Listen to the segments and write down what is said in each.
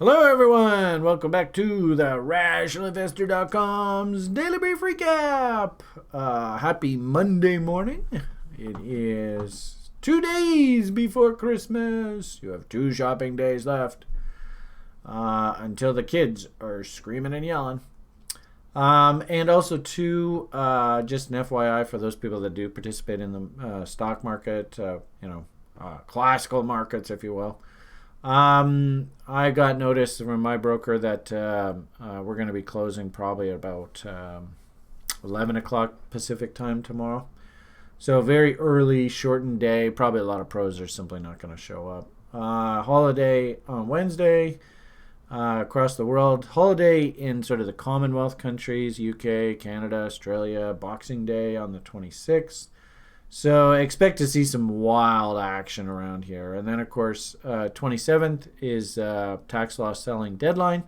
Hello, everyone. Welcome back to the RationalInvestor.com's Daily Brief Recap. Happy Monday morning. It is 2 days before Christmas. You have 2 shopping days left until the kids are screaming and yelling. And also, just an FYI for those people that do participate in the stock market, classical markets, if you will. I got notice from my broker that we're going to be closing probably at about 11 o'clock Pacific time tomorrow. So very early, shortened day. Probably a lot of pros are simply not going to show up. Holiday on Wednesday across the world. Holiday in sort of the Commonwealth countries, UK, Canada, Australia. Boxing Day on the 26th. So expect to see some wild action around here. And then, of course, 27th is tax loss selling deadline.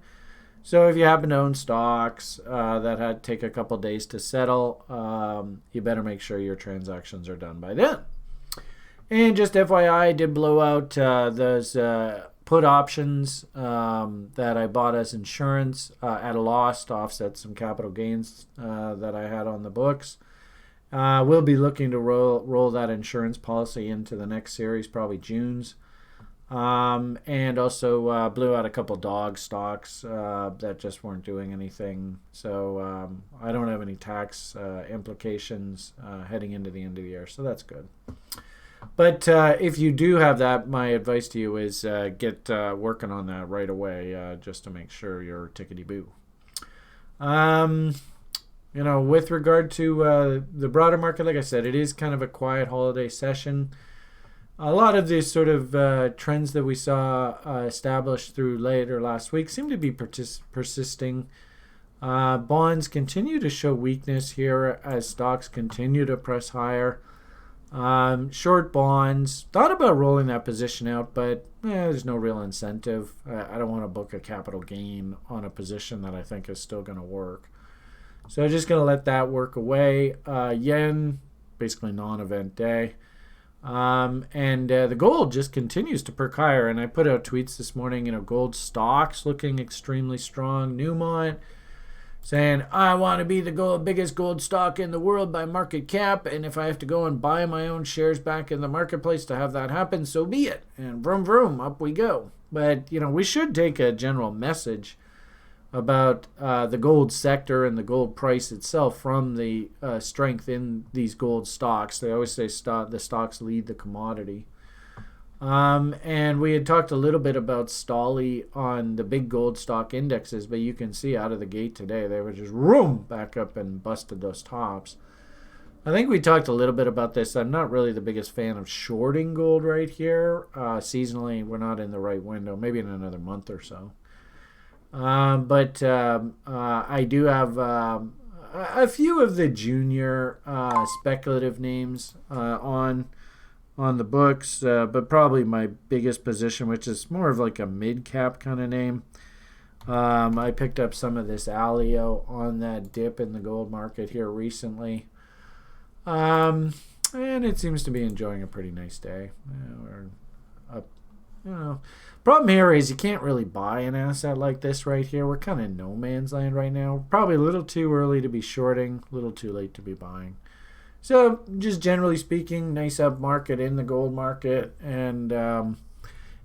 So if you happen to own stocks that had to take a couple days to settle, you better make sure your transactions are done by then. And just FYI, I did blow out those put options that I bought as insurance at a loss to offset some capital gains that I had on the books. We'll be looking to roll that insurance policy into the next series, probably June's. And also blew out a couple dog stocks that just weren't doing anything. So I don't have any tax implications heading into the end of the year, so that's good. But if you do have that, my advice to you is get working on that right away just to make sure you're tickety-boo. With regard to the broader market, like I said, it is kind of a quiet holiday session. A lot of these sort of trends that we saw established through later last week seem to be persisting. Bonds continue to show weakness here as stocks continue to press higher. Short bonds, thought about rolling that position out, but there's no real incentive. I don't want to book a capital gain on a position that I think is still going to work. So I'm just going to let that work away. Yen, basically non-event day. And the gold just continues to perk higher. And I put out tweets this morning, gold stocks looking extremely strong. Newmont saying, I want to be the biggest gold stock in the world by market cap. And if I have to go and buy my own shares back in the marketplace to have that happen, so be it. And vroom, vroom, up we go. But, we should take a general message about the gold sector and the gold price itself from the strength in these gold stocks. They always say the stocks lead the commodity. And we had talked a little bit about Stolly on the big gold stock indexes, but you can see out of the gate today, they were just back up and busted those tops. I think we talked a little bit about this. I'm not really the biggest fan of shorting gold right here. Seasonally, we're not in the right window, maybe in another month or so. But I do have a few of the junior speculative names on the books, but probably my biggest position, which is more of like a mid-cap kind of name. I picked up some of this Alio on that dip in the gold market here recently. And it seems to be enjoying a pretty nice day. We're up, Problem here is you can't really buy an asset like this right here. We're kind of in no man's land right now. Probably a little too early to be shorting, a little too late to be buying. So just generally speaking, nice up market in the gold market. And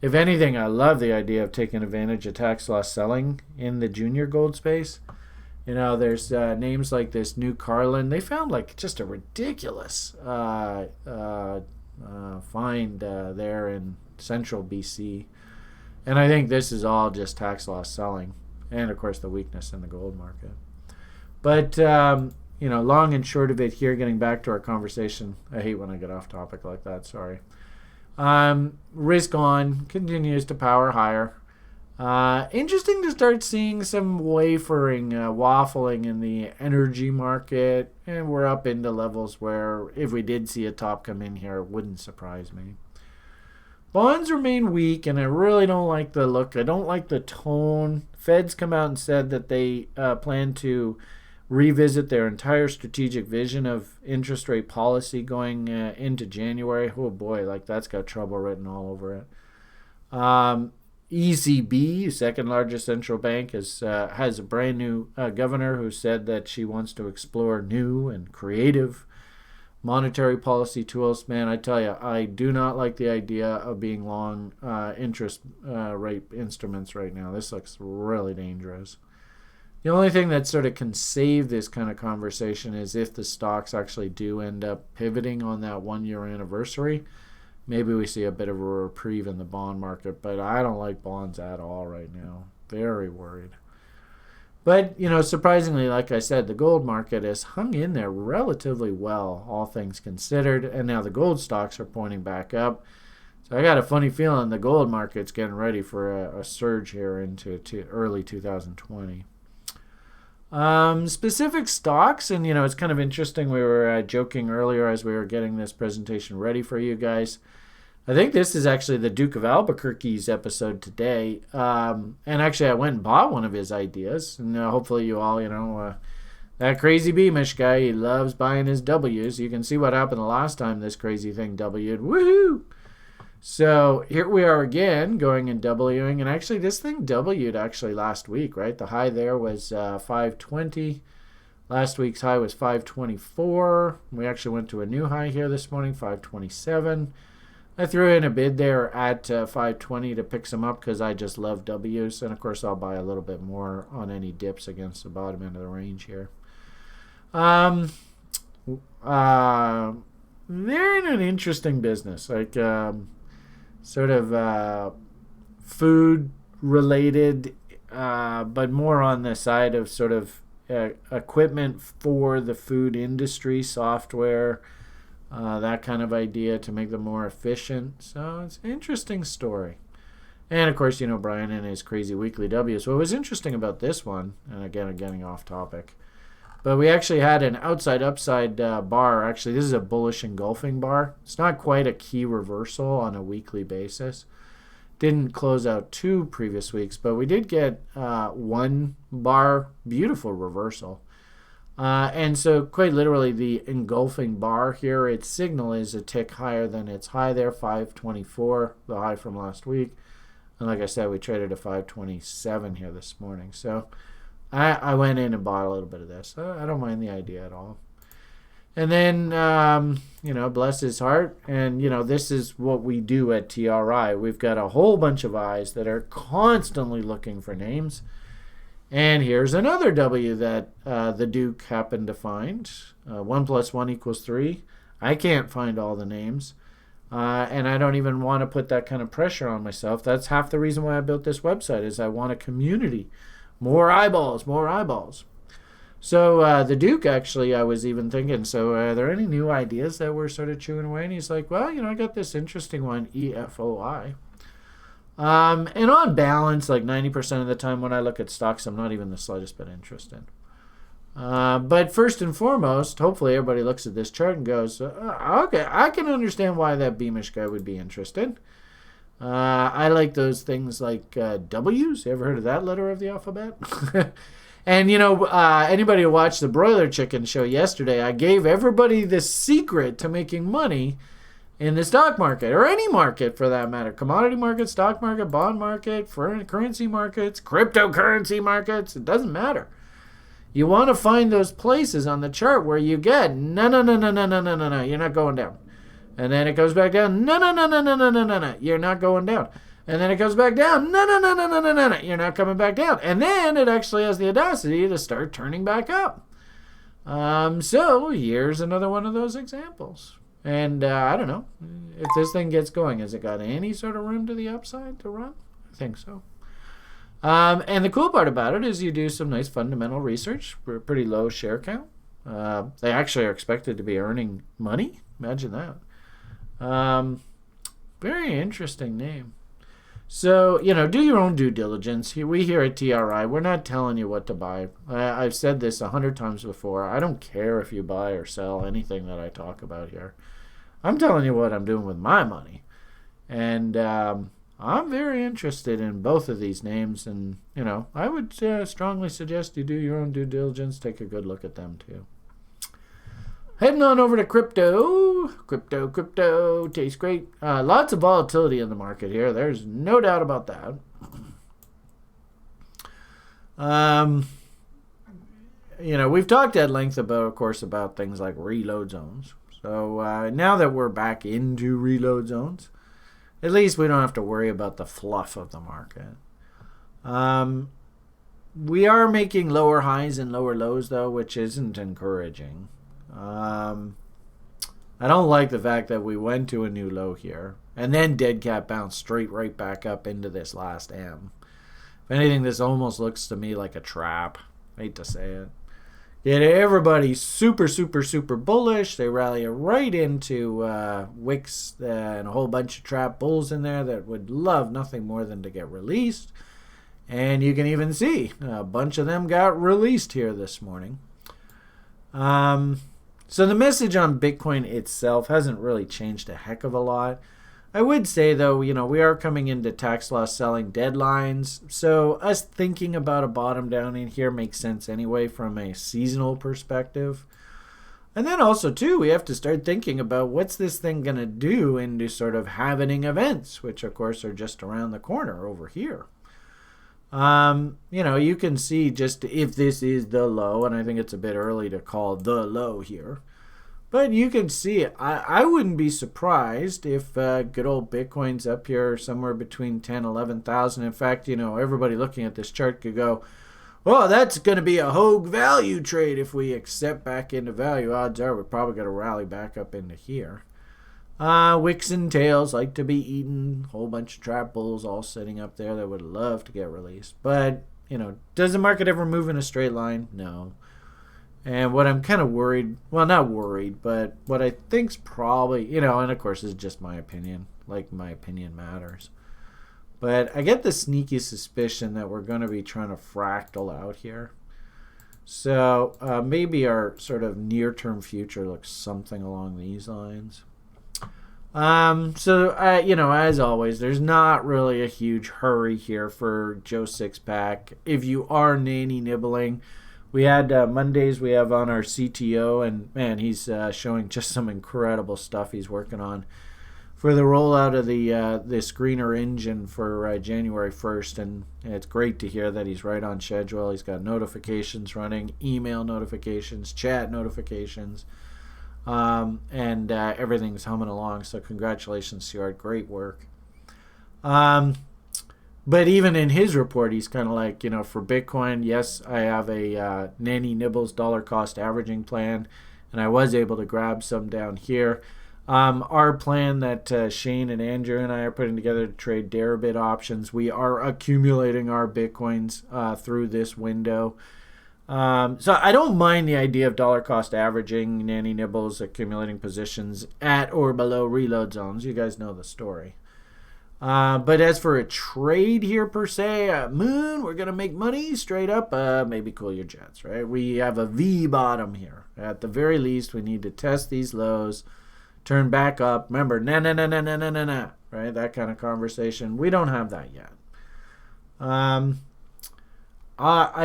if anything, I love the idea of taking advantage of tax loss selling in the junior gold space. There's names like this New Carlin. They found like just a ridiculous find there in central BC. And I think this is all just tax loss selling and, of course, the weakness in the gold market. But, long and short of it here, getting back to our conversation. I hate when I get off topic like that. Sorry. Risk on continues to power higher. Interesting to start seeing some waffling in the energy market. And we're up into levels where if we did see a top come in here, it wouldn't surprise me. Bonds remain weak, and I really don't like the look. I don't like the tone. Fed's come out and said that they plan to revisit their entire strategic vision of interest rate policy going into January. Oh boy, like that's got trouble written all over it. ECB, second largest central bank, has a brand new governor who said that she wants to explore new and creative monetary policy tools. Man, I tell you, I do not like the idea of being long interest rate instruments right now. This looks really dangerous. The only thing that sort of can save this kind of conversation is if the stocks actually do end up pivoting on that 1 year anniversary. Maybe we see a bit of a reprieve in the bond market, but I don't like bonds at all right now. Very worried. But, surprisingly, like I said, the gold market has hung in there relatively well, all things considered, and now the gold stocks are pointing back up. So I got a funny feeling the gold market's getting ready for a surge here into early 2020. Specific stocks, and it's kind of interesting. We were joking earlier as we were getting this presentation ready for you guys. I think this is actually the Duke of Albuquerque's episode today. And actually, I went and bought one of his ideas. And hopefully you all, that crazy Beamish guy, he loves buying his W's. You can see what happened the last time this crazy thing W'd. Woohoo! So here we are again, going and W'ing. And actually, this thing W'd actually last week, right? The high there was 520. Last week's high was 524. We actually went to a new high here this morning, 527. I threw in a bid there at 520 to pick some up because I just love W's. And, of course, I'll buy a little bit more on any dips against the bottom end of the range here. They're in an interesting business. Like, sort of food-related, but more on the side of sort of equipment for the food industry, software, that kind of idea to make them more efficient. So it's an interesting story. And, of course, Brian and his crazy weekly W's. What was interesting about this one, and again, I'm getting off topic, but we actually had an outside-upside bar. Actually, this is a bullish engulfing bar. It's not quite a key reversal on a weekly basis. Didn't close out 2 previous weeks, but we did get 1 bar, beautiful reversal. And so quite literally the engulfing bar here, its signal is a tick higher than its high there, 524, the high from last week. And like I said, we traded a 527 here this morning. So I went in and bought a little bit of this. I don't mind the idea at all. And then, bless his heart. And, this is what we do at TRI. We've got a whole bunch of eyes that are constantly looking for names. And here's another W that the Duke happened to find. 1 + 1 = 3. I can't find all the names. And I don't even want to put that kind of pressure on myself. That's half the reason why I built this website is I want a community. More eyeballs, more eyeballs. So the Duke, actually, I was even thinking, so are there any new ideas that we're sort of chewing away? And he's like, well, I got this interesting one, EFOI. And on balance, like 90% of the time when I look at stocks, I'm not even the slightest bit interested. But first and foremost, hopefully everybody looks at this chart and goes, okay, I can understand why that Beamish guy would be interested. I like those things like W's. You ever heard of that letter of the alphabet? And, anybody who watched the Broiler Chicken show yesterday, I gave everybody the secret to making money in the stock market, or any market for that matter. Commodity market, stock market, bond market, foreign currency markets, cryptocurrency markets. It doesn't matter. You want to find those places on the chart where you get, no, you're not going down. And then it goes back down, no, you're not going down. And then it goes back down, no, you're not coming back down. And then it actually has the audacity to start turning back up. So here's another one of those examples. And I don't know, if this thing gets going, has it got any sort of room to the upside to run? I think so. And the cool part about it is you do some nice fundamental research for a pretty low share count. They actually are expected to be earning money. Imagine that. Very interesting name. So, do your own due diligence. We here at TRI, we're not telling you what to buy. I've said this 100 times before. I don't care if you buy or sell anything that I talk about here. I'm telling you what I'm doing with my money. And I'm very interested in both of these names. And, I would strongly suggest you do your own due diligence. Take a good look at them, too. Heading on over to crypto. Crypto tastes great. Lots of volatility in the market here. There's no doubt about that. We've talked at length about things like reload zones. So now that we're back into reload zones, at least we don't have to worry about the fluff of the market. We are making lower highs and lower lows, though, which isn't encouraging. I don't like the fact that we went to a new low here, and then dead cat bounced straight right back up into this last M. If anything, this almost looks to me like a trap. I hate to say it. Yet everybody's super, super, super bullish. They rally right into wicks and a whole bunch of trap bulls in there that would love nothing more than to get released. And you can even see a bunch of them got released here this morning. So the message on Bitcoin itself hasn't really changed a heck of a lot. I would say, though, we are coming into tax loss selling deadlines. So us thinking about a bottom down in here makes sense anyway from a seasonal perspective. And then also, too, we have to start thinking about what's this thing going to do into sort of happening events, which, of course, are just around the corner over here. You can see just if this is the low, and I think it's a bit early to call the low here. But you can see, I wouldn't be surprised if good old Bitcoin's up here somewhere between 10, 11,000. In fact, everybody looking at this chart could go, well, that's going to be a Hogue value trade if we accept back into value. Odds are we're probably going to rally back up into here. Wicks and tails like to be eaten. Whole bunch of trap bulls all sitting up there that would love to get released. But, does the market ever move in a straight line? No. And what I'm kind of worried, well, not worried, but what I think's probably, and of course it's just my opinion, like my opinion matters. But I get the sneaky suspicion that we're going to be trying to fractal out here. So maybe our sort of near-term future looks something along these lines. As always, there's not really a huge hurry here for Joe Sixpack. If you are nanny nibbling, we had Mondays we have on our CTO, and man, he's showing just some incredible stuff he's working on for the rollout of the screener engine for January 1st, and it's great to hear that he's right on schedule. He's got notifications running, email notifications, chat notifications, and everything's humming along. So congratulations, Stuart. Great work. But even in his report, he's kind of like, for Bitcoin, yes, I have a Nanny Nibbles dollar cost averaging plan, and I was able to grab some down here. Our plan that Shane and Andrew and I are putting together to trade Deribit options, we are accumulating our Bitcoins through this window. So I don't mind the idea of dollar cost averaging, Nanny Nibbles, accumulating positions at or below reload zones. You guys know the story. But as for a trade here per se, Moon, we're going to make money straight up. Maybe cool your jets, right? We have a V bottom here. At the very least, we need to test these lows, turn back up. Remember, nah, right? That kind of conversation. We don't have that yet. I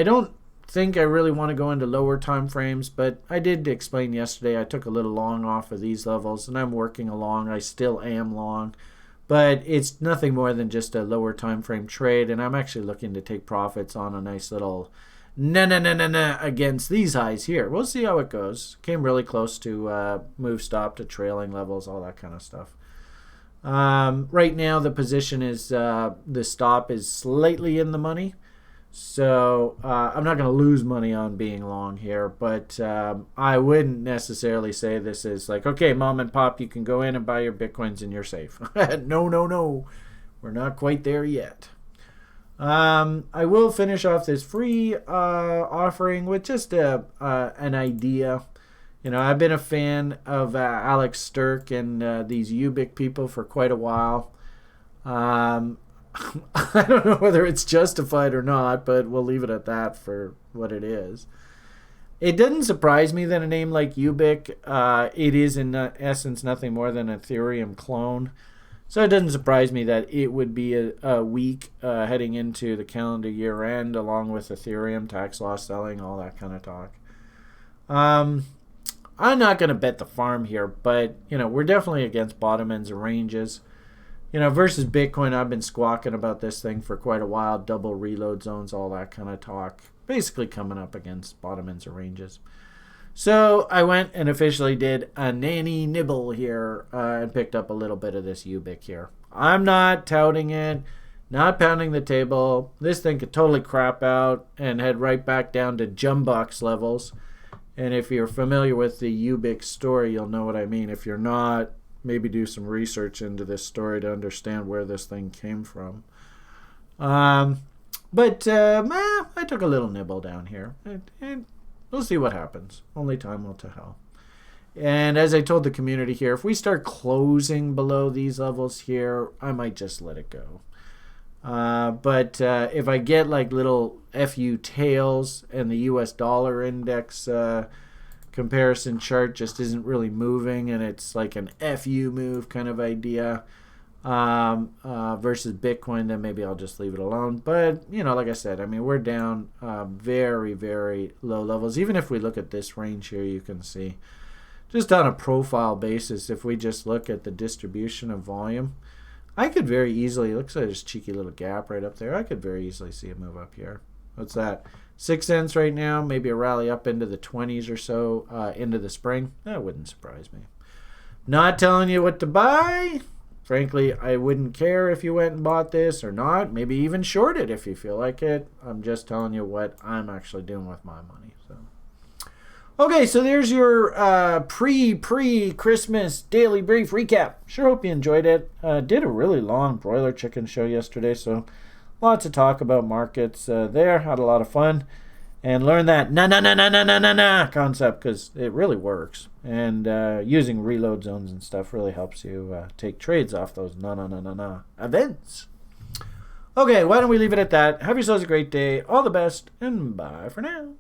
don't think I really want to go into lower time frames, but I did explain yesterday I took a little long off of these levels, and I'm working along. I still am long. But it's nothing more than just a lower time frame trade, and I'm actually looking to take profits on a nice little against these highs here. We'll see how it goes. Came really close to move stop to trailing levels, all that kind of stuff. Right now the position is the stop is slightly in the money. So I'm not going to lose money on being long here, but I wouldn't necessarily say this is like, okay, mom and pop, you can go in and buy your Bitcoins and you're safe. No. We're not quite there yet. I will finish off this free offering with just an idea. I've been a fan of Alex Sturck and these Ubik people for quite a while. I don't know whether it's justified or not, but we'll leave it at that for what it is. It doesn't surprise me that a name like Ubik, it is in essence nothing more than an Ethereum clone. So it doesn't surprise me that it would be a week heading into the calendar year end, along with Ethereum, tax loss selling, all that kind of talk. I'm not going to bet the farm here, but, we're definitely against bottom ends and ranges. Versus Bitcoin, I've been squawking about this thing for quite a while. Double reload zones, all that kind of talk. Basically coming up against bottom ends and ranges. So I went and officially did a nanny nibble here and picked up a little bit of this Ubik here. I'm not touting it, not pounding the table. This thing could totally crap out and head right back down to Jumbox levels. And if you're familiar with the Ubik story, you'll know what I mean. If you're not, maybe do some research into this story to understand where this thing came from. But I took a little nibble down here. And we'll see what happens. Only time will tell. And as I told the community here, if we start closing below these levels here, I might just let it go. But if I get like little FU tails and the US dollar index comparison chart just isn't really moving and it's like an FU move kind of idea versus Bitcoin, then maybe I'll just leave it alone. But, like I said, we're down very, very low levels. Even if we look at this range here, you can see just on a profile basis, if we just look at the distribution of volume, I could very easily, looks like this cheeky little gap right up there. I could very easily see a move up here. What's that? 6 cents right now, maybe a rally up into the 20s or so into the spring. That wouldn't surprise me. Not telling you what to buy. Frankly, I wouldn't care if you went and bought this or not. Maybe even short it if you feel like it. I'm just telling you what I'm actually doing with my money. Okay, so there's your pre-Christmas daily brief recap. Sure hope you enjoyed it. Did a really long broiler chicken show yesterday, so lots to talk about markets there. Had a lot of fun. And learn that na concept because it really works. And using reload zones and stuff really helps you take trades off those na events. Okay, why don't we leave it at that. Have yourselves a great day. All the best, and bye for now.